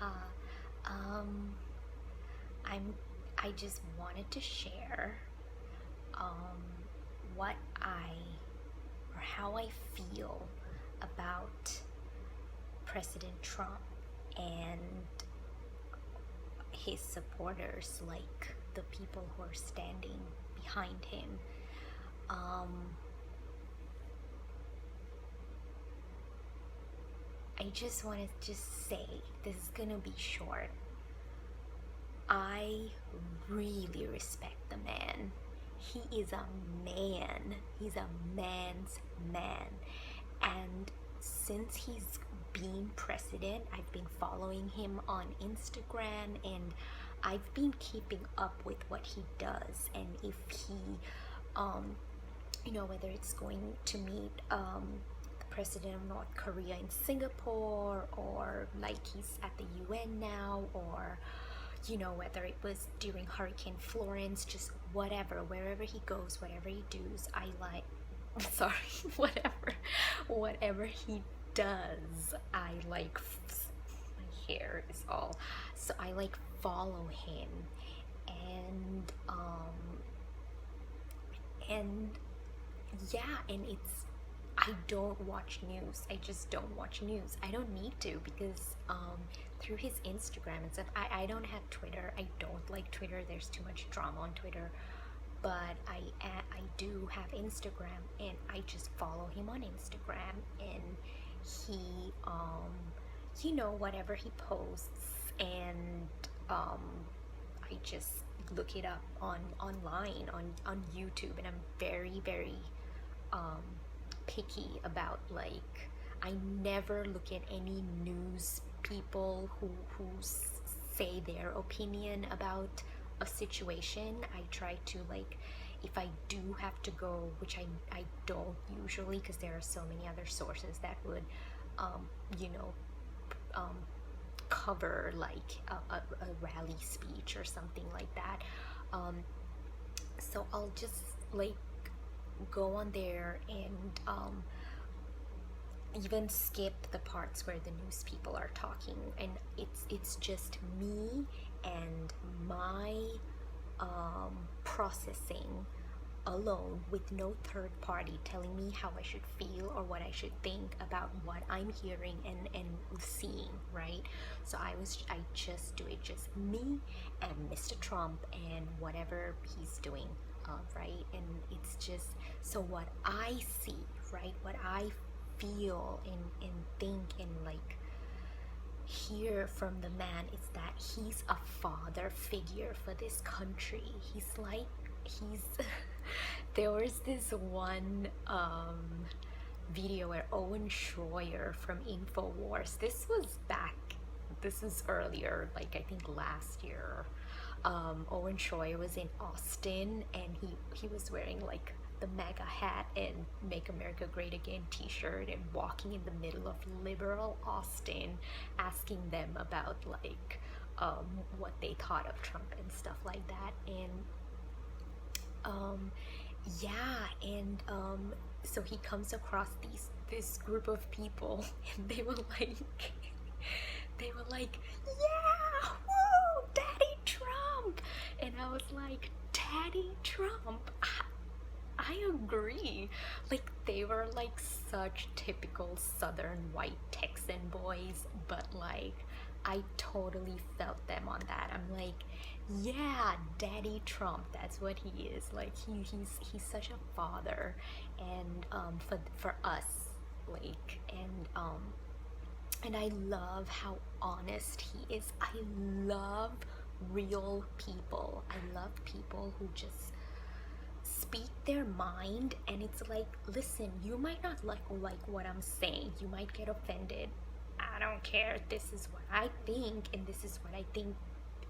Aloha. Um, I'm. I just wanted to share um, what I or how I feel about President Trump and his supporters, like the people who are standing behind him. Um, I just want to just say this is gonna be short. I really respect the man. He is a man. He's a man's man. And since he's been president, I've been following him on Instagram and I've been keeping up with what he does. And if he, whether it's going to meet the president of North Korea in Singapore, or like he's at the UN now, or whether it was during Hurricane Florence, just whatever, wherever he goes, whatever he does, I like, sorry, whatever he does, I like, my hair is all, so I like follow him, and, and yeah, and I don't watch news. I just don't watch news. I don't need to because through his Instagram and stuff, I don't have Twitter. I don't like Twitter. There's too much drama on Twitter. But I do have Instagram and I just follow him on Instagram, and he whatever he posts, and I just look it up online on YouTube, and I'm very very picky about, like, I never look at any news people who say their opinion about a situation. I try to, like, if I do have to go, which I don't usually, because there are so many other sources that would you know cover like a rally speech or something like that, so I'll just like go on there and even skip the parts where the news people are talking, and it's just me and my processing alone, with no third party telling me how I should feel or what I should think about what I'm hearing and seeing, right? So I just do it, just me and Mr. Trump and whatever he's doing, right? And it's just, so what I see, right, what I feel and think and like hear from the man is that he's a father figure for this country. He's there was this one video where Owen Schroyer from InfoWars, this is earlier, like I think last year, Owen Schroyer was in Austin, and he was wearing like the MAGA hat and Make America Great Again t-shirt, and walking in the middle of liberal Austin, asking them about like what they thought of Trump and stuff like that. And yeah, and so he comes across this group of people, and they were like yeah, woo, Daddy Trump. And I was like, Daddy Trump, I agree. Like, they were like such typical southern white Texan boys, but like I totally felt them on that. I'm like, yeah, Daddy Trump, that's what he is. Like he's such a father, and for us, like, and I love how honest he is. I love real people. I love people who just speak their mind, and it's like, listen, you might not like what I'm saying, you might get offended, I don't care, this is what I think, and this is what I think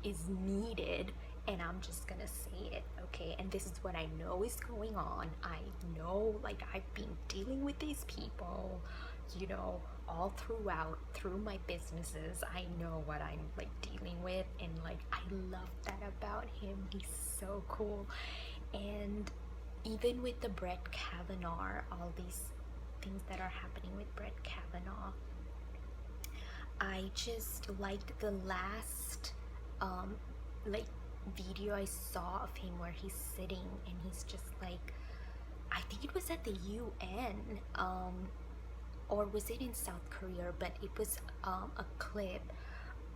is needed, and I'm just gonna say it, okay? And this is what I know is going on. I know, like, I've been dealing with these people, all through my businesses. I know what I'm like dealing with, and like I love that about him. He's so cool. And even with the Brett Kavanaugh, all these things that are happening with Brett Kavanaugh, I just liked the last like video I saw of him where he's sitting and he's just like, I think it was at the UN, or was it in South Korea, but it was a clip,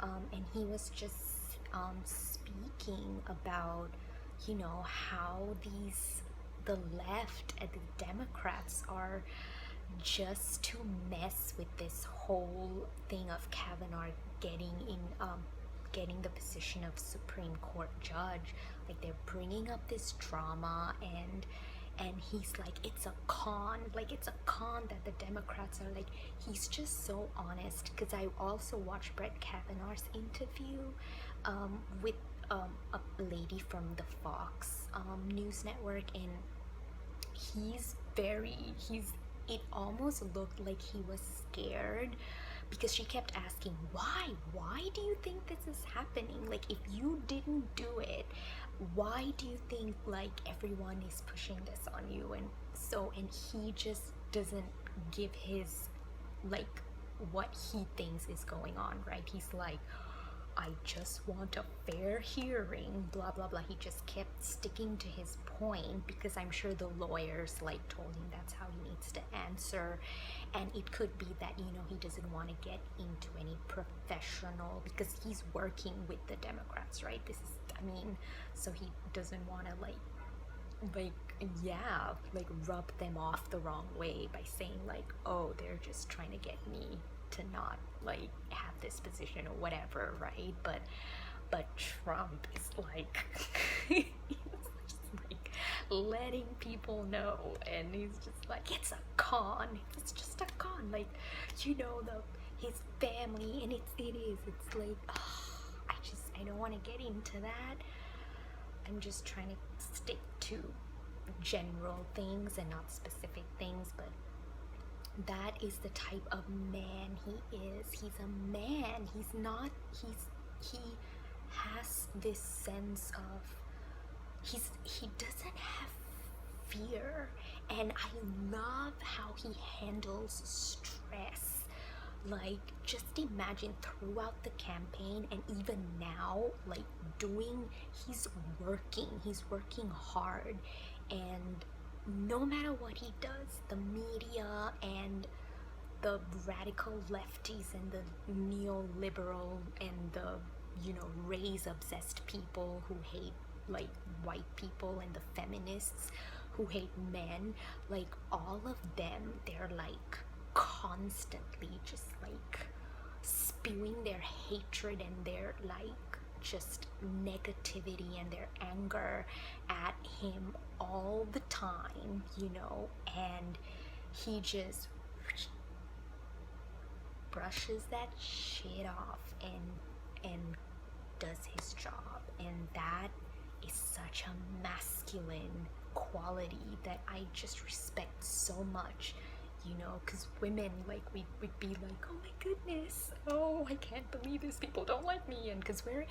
and he was just speaking about, you know, how the left and the Democrats are just to mess with this whole thing of Kavanaugh getting the position of Supreme Court judge. Like, they're bringing up this drama, and he's like, it's a con, like it's a con that the Democrats are like. He's just so honest, because I also watched Brett Kavanaugh's interview with a lady from the Fox News Network, and it almost looked like he was scared, because she kept asking, why do you think this is happening? Like, if you didn't do it, why do you think like everyone is pushing this on you? And he just doesn't give his, like, what he thinks is going on, right? He's like, I just want a fair hearing, blah blah blah. He just kept sticking to his point, because I'm sure the lawyers like told him that's how he needs to answer. And it could be that, you know, he doesn't want to get into any professional, because he's working with the Democrats, right? So he doesn't want to like rub them off the wrong way by saying like, oh, they're just trying to get me to not like have this position or whatever, right? But Trump is like he's just like letting people know, and he's just like, it's a con, it's just a con, like, you know, his family, and it's like, I don't want to get into that. I'm just trying to stick to general things and not specific things, but that is the type of man he is. He's a man. He has this sense of, he doesn't have fear, and I love how he handles stress. Like, just imagine throughout the campaign and even now, like he's working hard, and no matter what he does, the media and the radical lefties and the neoliberal and the, you know, race obsessed people who hate like white people, and the feminists who hate men, like all of them, they're like constantly just like spewing their hatred and their like just negativity and their anger at him all the time, you know, and he just brushes that shit off and does his job. And that is such a masculine quality that I just respect so much, you know, because women, like, we'd be like, oh my goodness, oh, I can't believe this, people don't like me, and because we're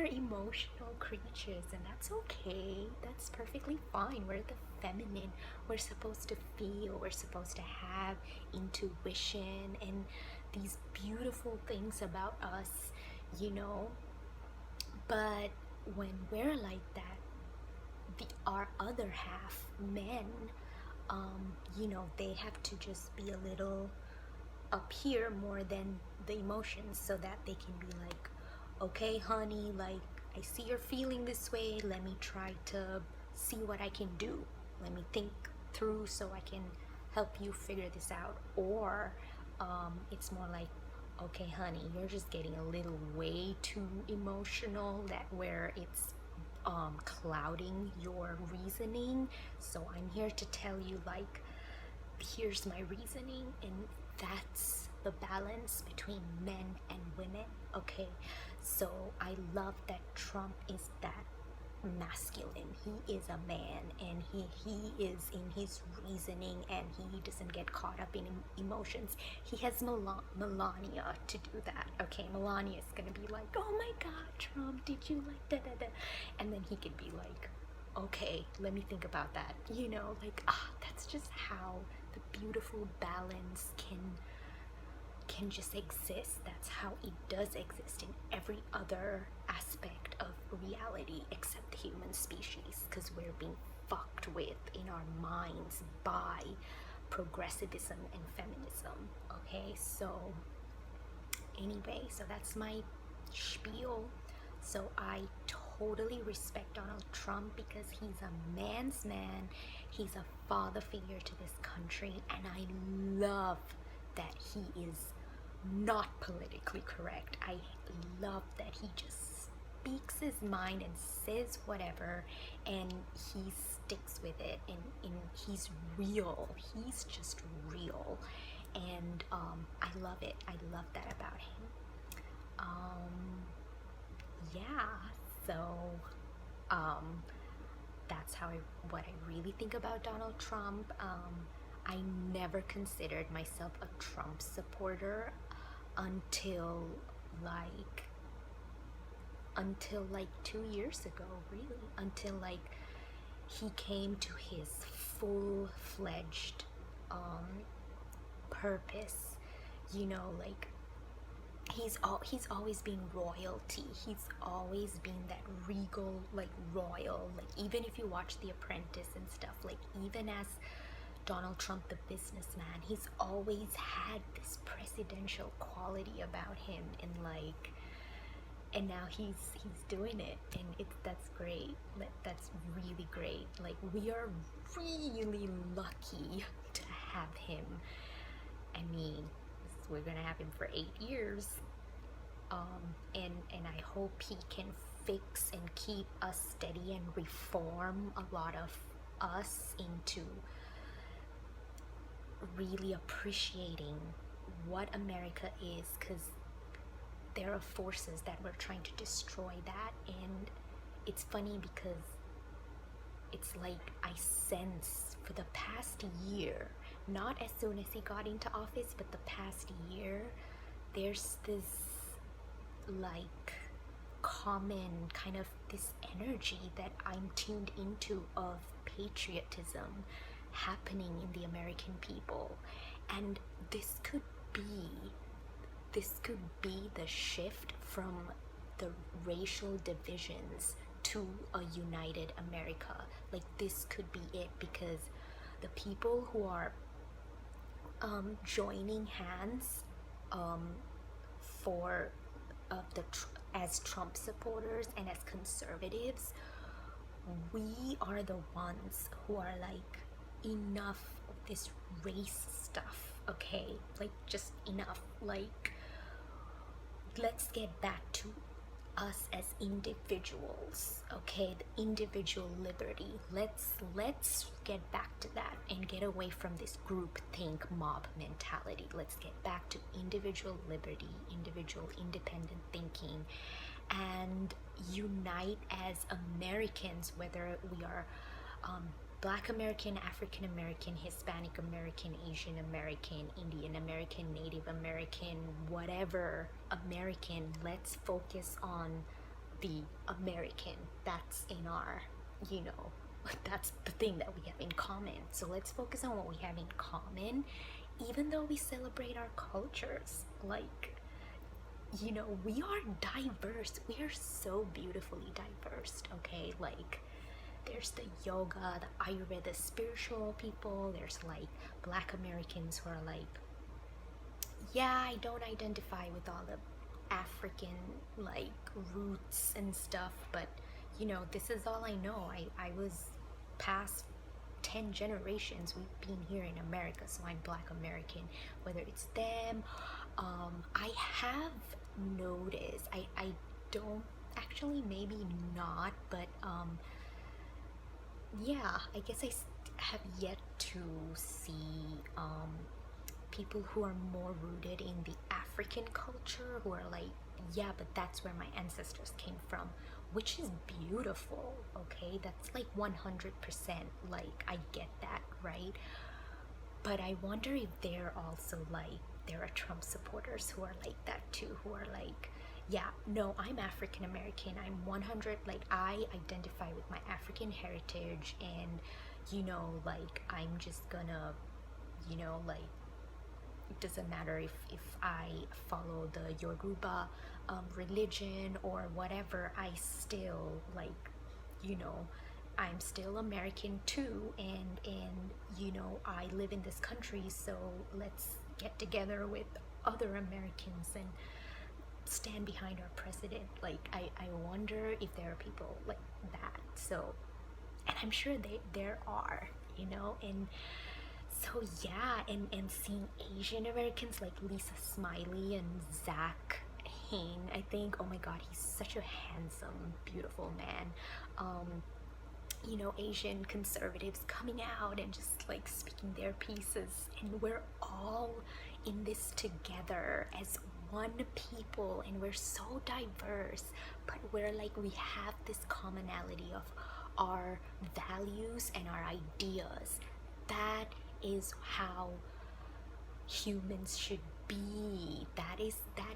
emotional creatures, and that's okay, that's perfectly fine. We're the feminine, we're supposed to feel, we're supposed to have intuition and these beautiful things about us, you know. But when we're like that, our other half, men, you know, they have to just be a little up here more than the emotions, so that they can be like, okay honey, like, I see you're feeling this way, let me try to see what I can do, let me think through so I can help you figure this out. Or it's more like, okay honey, you're just getting a little way too emotional, that where it's clouding your reasoning, so I'm here to tell you, like, here's my reasoning. And that's the balance between men and women. Okay, so I love that Trump is that masculine. He is a man, and he is in his reasoning, and he doesn't get caught up in emotions. He has Melania to do that. Okay, Melania is gonna be like, oh my god, Trump, did you like da da da, and then he can be like, okay, let me think about that, you know, like, that's just how the beautiful balance can can just exist. That's how it does exist in every other aspect of reality except the human species, because we're being fucked with in our minds by progressivism and feminism. Okay, so anyway, so that's my spiel. So I totally respect Donald Trump because he's a man's man. He's a father figure to this country, and I love that he is not politically correct. I love that he just speaks his mind and says whatever, and he sticks with it, and he's real. He's just real, and I love it. I love that about him. Yeah, so that's what I really think about Donald Trump. I never considered myself a Trump supporter until like 2 years ago, really, until like he came to his full-fledged purpose, you know, like he's always been royalty. He's always been that regal, like royal, like even if you watch The Apprentice and stuff, like even as Donald Trump the businessman, he's always had this presidential quality about him, and now he's doing it, and that's great. That's really great. Like we are really lucky to have him. I mean, we're gonna have him for 8 years, and I hope he can fix and keep us steady and reform a lot of us into really appreciating what America is, because there are forces that were trying to destroy that. And it's funny because it's like I sense for the past year, not as soon as he got into office, but the past year, there's this like common kind of this energy that I'm tuned into of patriotism happening in the American people. And this could be the shift from the racial divisions to a united America. Like this could be it, because the people who are joining hands as Trump supporters and as conservatives, we are the ones who are like, enough of this race stuff, okay? Like just enough. Like let's get back to us as individuals, okay? The individual liberty. Let's get back to that and get away from this groupthink mob mentality. Let's get back to individual liberty, individual independent thinking, and unite as Americans, whether we are Black American, African American, Hispanic American, Asian American, Indian American, Native American, whatever American. Let's focus on the American that's in our, you know, that's the thing that we have in common. So let's focus on what we have in common, even though we celebrate our cultures. Like, you know, we are diverse. We are so beautifully diverse, okay? Like, there's the yoga, the Ayurveda spiritual people. There's like Black Americans who are like, yeah, I don't identify with all the African like roots and stuff, but you know, this is all I know. I was past 10 generations we've been here in America, so I'm Black American. Whether it's them, I have noticed, I don't actually, maybe not, but yeah, I guess I have yet to see people who are more rooted in the African culture, who are like, yeah, but that's where my ancestors came from, which is beautiful, okay? That's like 100%, like, I get that, right? But I wonder if they're also like, there are Trump supporters who are like that too, who are like, yeah, no, I'm African American, I'm 100, like, I identify with my African heritage, and, you know, like, I'm just gonna, you know, like, it doesn't matter if I follow the Yoruba religion or whatever, I still like, you know, I'm still American too, and you know, I live in this country, so let's get together with other Americans and stand behind our president. Like, I wonder if there are people like that. So, and I'm sure there are, you know. And so yeah, and seeing Asian Americans like Lisa Smiley and Zach Hain, I think, oh my god, he's such a handsome, beautiful man. You know, Asian conservatives coming out and just like speaking their pieces, and we're all in this together as one people, and we're so diverse, but we're like, we have this commonality of our values and our ideas. That is how humans should be. That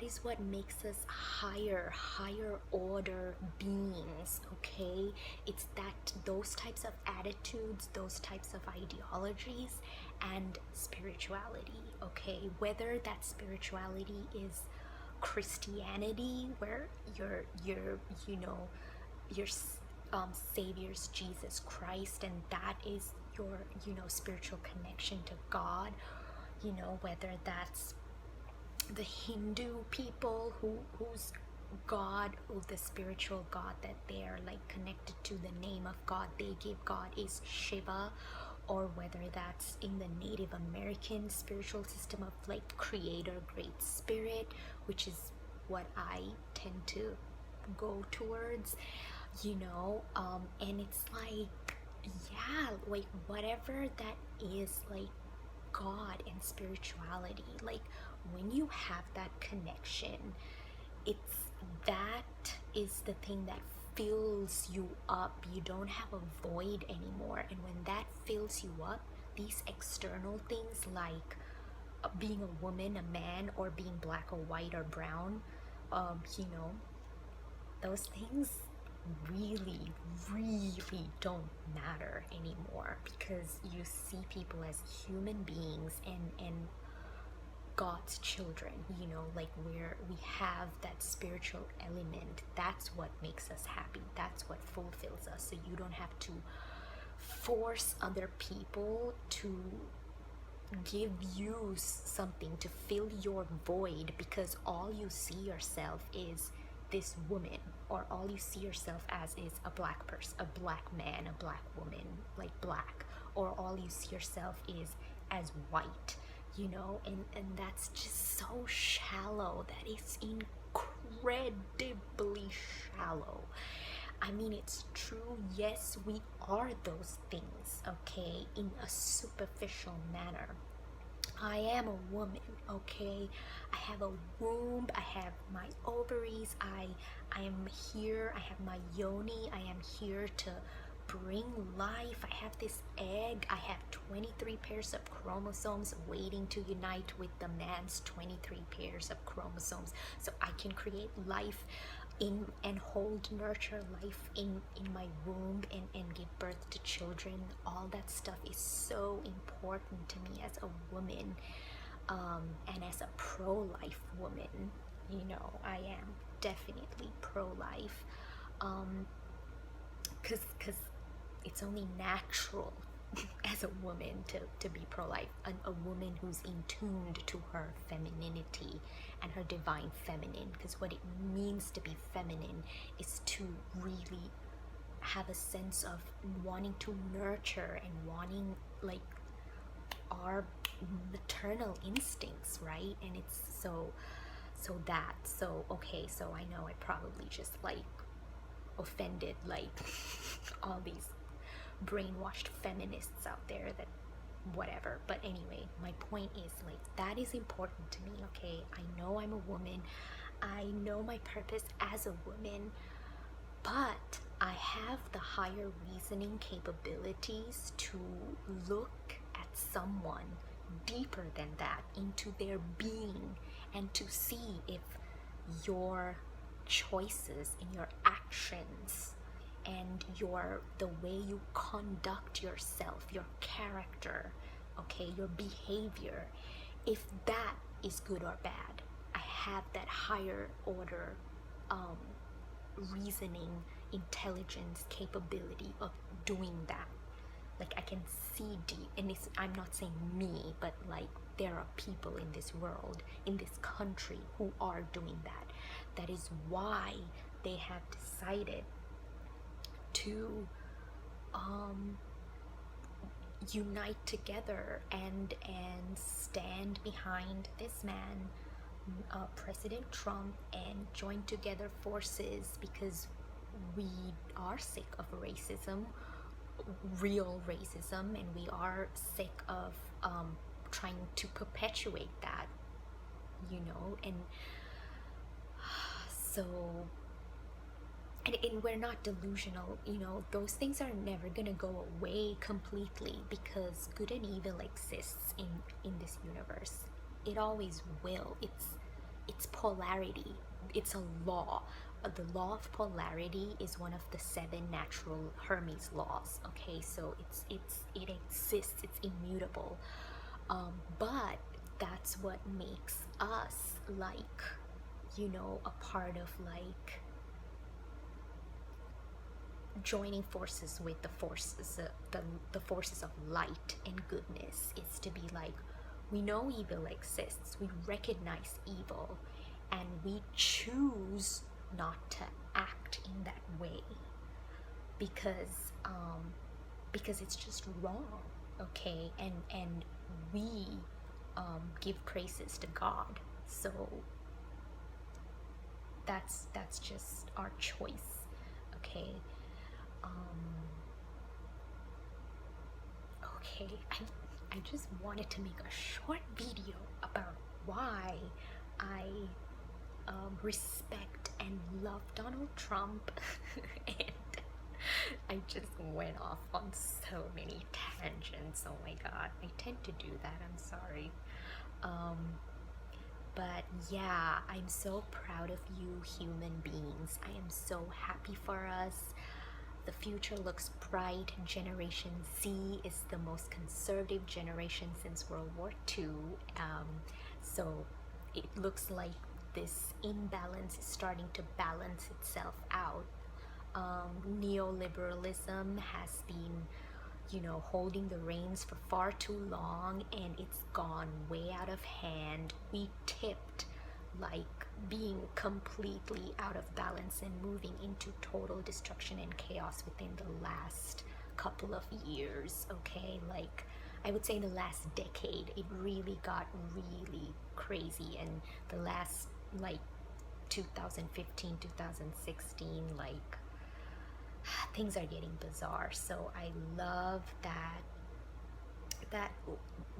is what makes us higher order beings. Okay, it's that, those types of attitudes, those types of ideologies and spirituality. Okay, whether that spirituality is Christianity, where you're you know, your savior's Jesus Christ, and that is your, you know, spiritual connection to God. You know, whether that's the Hindu people whose God, or the spiritual God that they are like connected to, the name of God they give God is Shiva, or whether that's in the Native American spiritual system of like Creator, Great Spirit, which is what I tend to go towards, you know. And it's like, yeah, like whatever that is, like God and spirituality, like when you have that connection, it's, that is the thing that fills you up. You don't have a void anymore, and when that fills you up, these external things like being a woman, a man, or being black or white or brown, you know, those things really don't matter anymore, because you see people as human beings and God's children, you know, like where we have that spiritual element. That's what makes us happy, that's what fulfills us. So you don't have to force other people to give you something to fill your void, because all you see yourself is this woman, or all you see yourself as is a black person, a black man, a black woman, like black, or all you see yourself is as white, you know. And that's just so shallow. That is incredibly shallow. I mean, it's true, yes, we are those things, okay, in a superficial manner. I am a woman, okay? I have a womb, I have my ovaries, I am here, I have my yoni, I am here to bring life. I have this egg, I have 23 pairs of chromosomes waiting to unite with the man's 23 pairs of chromosomes, so I can create life in and hold, nurture life in my womb, and give birth to children. All that stuff is so important to me as a woman, and as a pro-life woman. You know, I am definitely pro-life, because it's only natural as a woman to be pro-life, a woman who's in tuned to her femininity and her divine feminine, because what it means to be feminine is to really have a sense of wanting to nurture and wanting like our maternal instincts, right? And it's so okay, so I know I probably just like offended like all these brainwashed feminists out there, that whatever. But anyway, my point is like, that is important to me, okay? I know I'm a woman, I know my purpose as a woman, but I have the higher reasoning capabilities to look at someone deeper than that, into their being, and to see if your choices and your actions and the way you conduct yourself, your character, okay, your behavior if that is good or bad. I have that higher order reasoning, intelligence, capability of doing that. Like I can see deep, and I'm not saying me, but like there are people in this world, in this country, who are doing that. That is why they have decided to unite together and stand behind this man, President Trump, and join together forces, because we are sick of racism, real racism, and we are sick of trying to perpetuate that, you know. And so, and we're not delusional, you know. Those things are never gonna go away completely, because good and evil exists in this universe. It always will. It's polarity. It's a law. The law of polarity is one of the 7 natural Hermes laws. Okay, so it exists. It's immutable. But that's what makes us, like, you know, a part of, like, joining forces with the forces, the forces of light and goodness, is to be like, we know evil exists, we recognize evil, and we choose not to act in that way, because it's just wrong. Okay, and we give praises to God, so that's just our choice. Okay. Okay, I just wanted to make a short video about why I respect and love Donald Trump and I just went off on so many tangents. Oh my god, I tend to do that, I'm sorry. But yeah, I'm so proud of you human beings. I am so happy for us. The future looks bright. Generation Z is the most conservative generation since World War II. So it looks like this imbalance is starting to balance itself out. Neoliberalism has been, you know, holding the reins for far too long, and it's gone way out of hand. We tipped, like, being completely out of balance and moving into total destruction and chaos within the last couple of years. Okay, like, I would say in the last decade it really got really crazy, and the last, like, 2015, 2016, like, things are getting bizarre. So I love that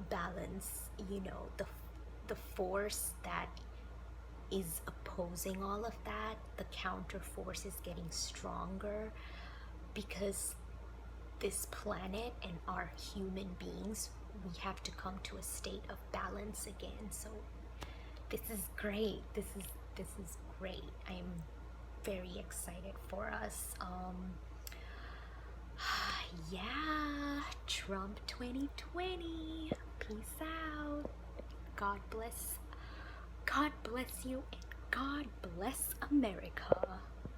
balance, you know, the force that is opposing all of that, the counter force is getting stronger, because this planet and our human beings, we have to come to a state of balance again. So this is great. This is great. I'm very excited for us. Yeah, Trump 2020. Peace out. God bless you, and God bless America.